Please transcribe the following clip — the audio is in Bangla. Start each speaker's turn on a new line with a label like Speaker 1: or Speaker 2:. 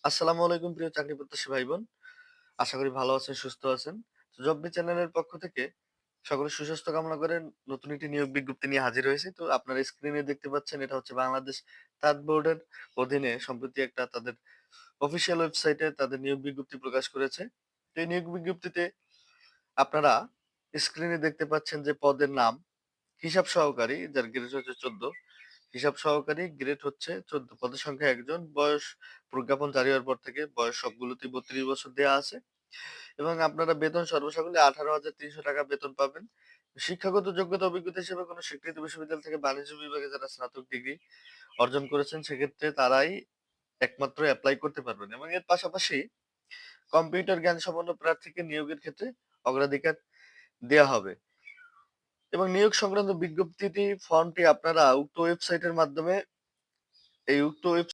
Speaker 1: আসসালামু আলাইকুম প্রিয় চাকরি প্রত্যাশী ভাই বোন। আশা করি ভালো আছেন, সুস্থ আছেন। জববি চ্যানেলের পক্ষ থেকে সকলের সুস্বাস্থ্য কামনা করে নতুন একটি নিয়োগ বিজ্ঞপ্তি নিয়ে হাজির হয়েছি। তো আপনারা স্ক্রিনে দেখতে পাচ্ছেন এটা হচ্ছে বাংলাদেশ তাঁত বোর্ডের অধীনে সম্প্রতি একটা তাদের অফিসিয়াল ওয়েবসাইটে তাদের নিয়োগ বিজ্ঞপ্তি প্রকাশ করেছে। তো এই নিয়োগ বিজ্ঞপ্তিতে আপনারা স্ক্রিনে দেখতে পাচ্ছেন যে পদের নাম হিসাব সহকারী যার গ্রেড হচ্ছে ১৪। হিসাব সহকারী গ্রেড হচ্ছে ১৪, পদের সংখ্যা ১ জন। বয়স প্রজ্ঞাপন জারি হওয়ার পর থেকে বয়স সবগুলোতেই ৩২ বছর দেয়া আছে এবং আপনারা বেতন সর্বসাকুল্যে ৳১৮,৩০০ বেতন পাবেন। শিক্ষাগত যোগ্যতা অভিজ্ঞতা হিসেবে কোনো স্বীকৃত বিশ্ববিদ্যালয় থেকে বাণিজ্য বিভাগে যারা স্নাতক ডিগ্রি অর্জন করেছেন সেক্ষেত্রে তারাই একমাত্র এপ্লাই করতে পারবেন এবং এর পাশাপাশি কম্পিউটার জ্ঞান সম্পন্ন প্রার্থীকে নিয়োগের ক্ষেত্রে অগ্রাধিকার দেয়া হবে এবং নিয়োগ সংক্রান্ত বিজ্ঞপ্তিটি ফর্মটি আপনারা উক্ত ওয়েবসাইটের মাধ্যমে এই উক্ত ওয়েব